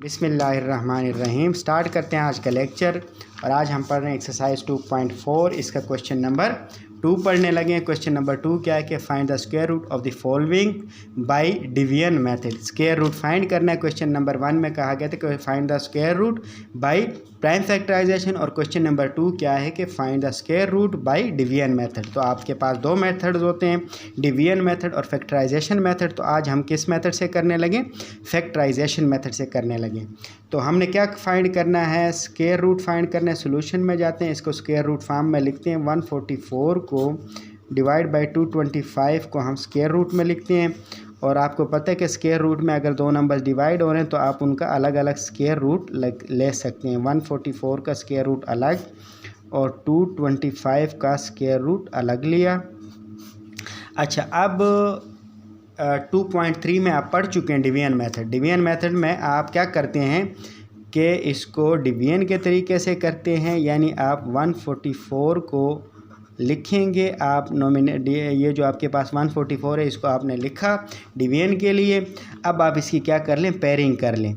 बिस्मिल्लाहिर्रहमानिर्रहीम। स्टार्ट करते हैं आज का लेक्चर। और आज हम पढ़ रहे हैं एक्सरसाइज 2.4। इसका क्वेश्चन नंबर 2 पढ़ने लगे हैं। क्वेश्चन नंबर 2 क्या है कि find the square root of the following by division method. Square root find करना है। क्वेश्चन नंबर 1 में कहा गया था कि find the square root by prime factorisation, और क्वेश्चन नंबर 2 क्या है कि find the square root by division method. तो आपके पास दो मेथड्स होते हैं, डिवीजन मेथड और फैक्टराइजेशन मेथड। तो आज हम किस मेथड से करने लगे? फैक्टराइजेशन मेथड से करने लगे। तो हमने क्या फाइंड करना है? स्क्वायर रूट फाइंड करना है। सोल्यूशन में जाते हैं, इसको स्क्वायर रूट फॉर्म में लिखते हैं। 144 को डिवाइड बाई 225 को हम स्क्वायर रूट में लिखते हैं। और आपको पता है कि स्क्वायर रूट में अगर दो नंबर डिवाइड हो रहे हैं तो आप उनका अलग अलग स्क्वायर रूट ले सकते हैं। 144 का स्क्वायर रूट अलग और 225 का स्क्वायर रूट अलग लिया। अच्छा, अब 2.3 में आप पढ़ चुके हैं डिवीजन मेथड। डिवीजन मेथड में आप क्या करते हैं कि इसको डिवीजन के तरीके से करते हैं, यानी आप 144 को लिखेंगे। आप नॉमिनेट, ये जो आपके पास 144 है इसको आपने लिखा डिवीजन के लिए। अब आप इसकी क्या कर लें? पेयरिंग कर लें।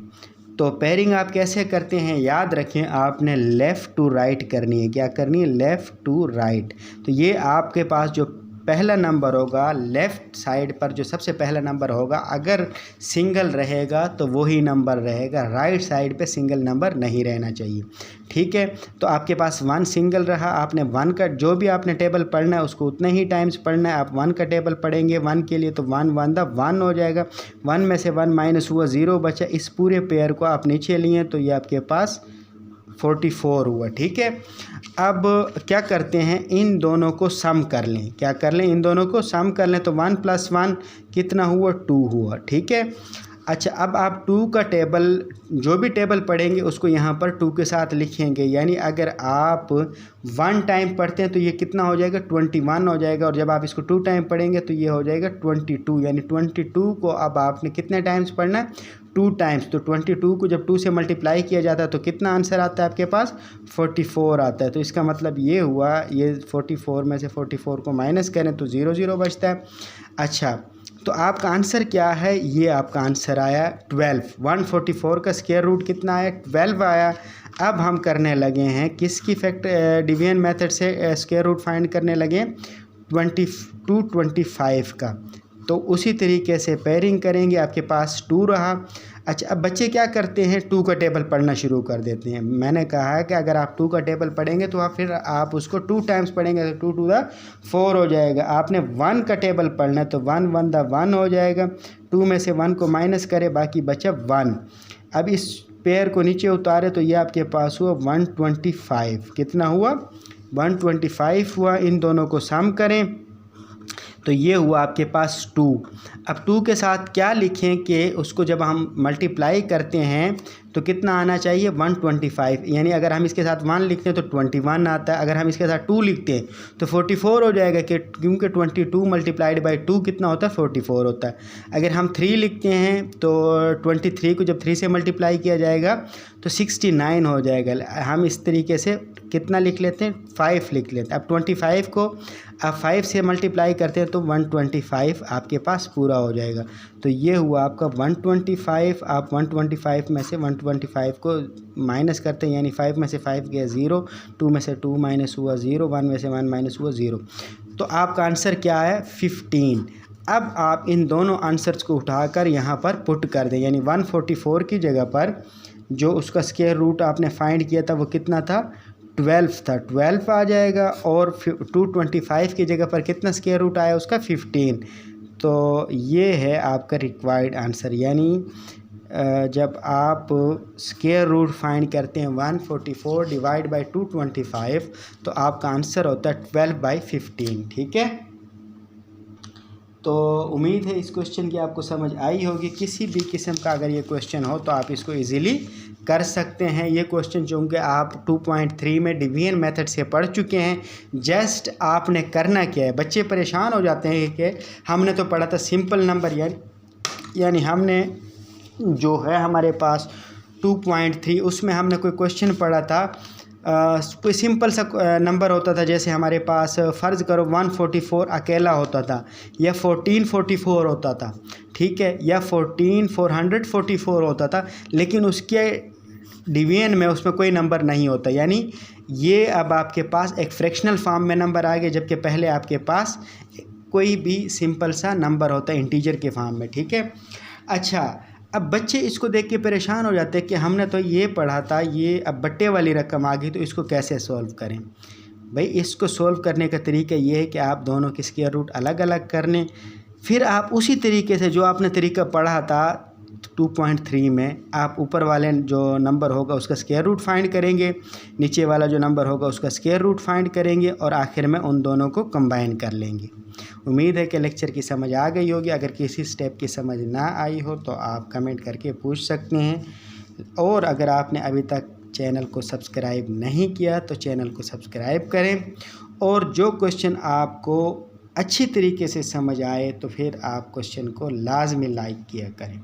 तो पेयरिंग आप कैसे करते हैं? याद रखें, आपने लेफ़्ट टू राइट करनी है। क्या करनी है? Left to right. तो ये आपके पास जो पहला नंबर होगा लेफ़्ट साइड पर, जो सबसे पहला नंबर होगा, अगर सिंगल रहेगा तो वही नंबर रहेगा। राइट साइड पे सिंगल नंबर नहीं रहना चाहिए। ठीक है, तो आपके पास 1 सिंगल रहा। आपने 1 का जो भी आपने टेबल पढ़ना है उसको उतना ही टाइम्स पढ़ना है। आप 1 का टेबल पढ़ेंगे 1 के लिए तो 1 1 1 हो जाएगा। 1 में से 1 माइनस हुआ, 0 बचा। इस पूरे पेयर को आप नीचे लिए तो ये आपके पास 44 हुआ। ठीक है, अब क्या करते हैं? इन दोनों को सम कर लें। क्या कर लें? इन दोनों को सम कर लें। तो 1 + 1 कितना हुआ? 2 हुआ। ठीक है, अच्छा, अब आप 2 का टेबल, जो भी टेबल पढ़ेंगे उसको यहाँ पर 2 के साथ लिखेंगे। यानी अगर आप 1 टाइम पढ़ते हैं तो ये कितना हो जाएगा? 21 हो जाएगा। और जब आप इसको 2 टाइम पढ़ेंगे तो ये हो जाएगा 22। यानी 22 को अब आपने कितने टाइम्स पढ़ना है? 2 टाइम्स। तो 22 को जब 2 से मल्टीप्लाई किया जाता है तो कितना आंसर आता है आपके पास? 44 आता है। तो इसका मतलब ये हुआ, ये 44 में से 44 को माइनस करें तो 0 0 बचता है। अच्छा, तो आपका आंसर क्या है? ये आपका आंसर आया 12। 144 का स्क्वायर रूट कितना आया? 12 आया। अब हम करने लगे हैं किसकी डिवीजन मेथड से स्क्वायर रूट फाइंड करने लगे? 225 का। तो उसी तरीके से पेयरिंग करेंगे। आपके पास 2 रहा। अच्छा, अब बच्चे क्या करते हैं? 2 का टेबल पढ़ना शुरू कर देते हैं। मैंने कहा है कि अगर आप 2 का टेबल पढ़ेंगे तो फिर आप उसको 2 टाइम्स पढ़ेंगे तो 2 2 द 4 हो जाएगा। आपने 1 का टेबल पढ़ना है तो 1 1 द 1 हो जाएगा। 2 में से 1 को माइनस करें, बाकी बचा 1। अब इस पेयर को नीचे उतारे तो ये आपके पास हुआ 125। कितना हुआ? 125 हुआ। इन दोनों को सम करें तो ये हुआ आपके पास 2। अब 2 के साथ क्या लिखें कि उसको जब हम मल्टीप्लाई करते हैं तो कितना आना चाहिए? 125। यानी अगर हम इसके साथ 1 लिखते हैं तो 21 आता है। अगर हम इसके साथ 2 लिखते हैं तो 44 हो जाएगा, कि क्योंकि 22 मल्टीप्लाइड बाई 2 कितना होता है? 44 होता है। अगर हम 3 लिखते हैं तो 23 को जब 3 से मल्टीप्लाई किया जाएगा तो 69 हो जाएगा। हम इस तरीके से कितना लिख लेते हैं? 5 लिख लेते हैं। अब 25 को आप 5 से मल्टीप्लाई करते हैं तो 125 आपके पास पूरा हो जाएगा। तो ये हुआ आपका 125। आप 125 में से 125 को माइनस करते हैं, यानी 5 में से 5 गया 0, 2 में से 2 माइनस हुआ 0, 1 में से 1 माइनस हुआ 0। तो आपका आंसर क्या है? 15। अब आप इन दोनों आंसर्स को उठाकर यहाँ पर पुट कर दें। यानी 144 की जगह पर जो उसका स्क्वायर रूट आपने फाइंड किया था वो कितना था? 12 था। 12 आ जाएगा। और 225 की जगह पर कितना स्क्वायर रूट आया उसका? 15। तो ये है आपका रिक्वायर्ड आंसर। यानी जब आप स्क्वायर रूट फाइंड करते हैं 144 डिवाइड बाई 225 तो आपका आंसर होता है 12/15। ठीक है, तो उम्मीद है इस क्वेश्चन की आपको समझ आई होगी। किसी भी किस्म का अगर ये क्वेश्चन हो तो आप इसको इजीली कर सकते हैं। ये क्वेश्चन चूँकि आप 2.3 में डिवीजन मेथड से पढ़ चुके हैं। जस्ट आपने करना क्या है? बच्चे परेशान हो जाते हैं कि हमने तो पढ़ा था सिंपल नंबर, यानी हमने जो है हमारे पास 2.3 उसमें हमने कोई क्वेश्चन पढ़ा था कोई सिंपल सा नंबर होता था, जैसे हमारे पास फ़र्ज़ करो 144 अकेला होता था, या 1444 होता था, ठीक है, या 14444 होता था, लेकिन उसके डिवीजन में उसमें कोई नंबर नहीं होता। यानी ये अब आपके पास एक फ्रैक्शनल फॉर्म में नंबर आ गए, जबकि पहले आपके पास कोई भी सिंपल सा नंबर होता है इंटीजर के फॉर्म में, ठीक है। अच्छा, अब बच्चे इसको देख के परेशान हो जाते हैं कि हमने तो ये पढ़ा था, ये अब बट्टे वाली रकम आ गई, तो इसको कैसे सॉल्व करें। भाई इसको सॉल्व करने का तरीका ये है कि आप दोनों के स्क्वायर रूट अलग अलग कर लें, फिर आप उसी तरीके से जो आपने तरीका पढ़ा था 2.3 में, आप ऊपर वाले जो नंबर होगा उसका स्क्वायर रूट फाइंड करेंगे, नीचे वाला जो नंबर होगा उसका स्क्वायर रूट फाइंड करेंगे, और आखिर में उन दोनों को कंबाइन कर लेंगे। उम्मीद है कि लेक्चर की समझ आ गई होगी। अगर किसी स्टेप की समझ ना आई हो तो आप कमेंट करके पूछ सकते हैं, और अगर आपने अभी तक चैनल को सब्सक्राइब नहीं किया तो चैनल को सब्सक्राइब करें, और जो क्वेश्चन आपको अच्छी तरीके से समझ आए तो फिर आप क्वेश्चन को लाजमी लाइक किया करें।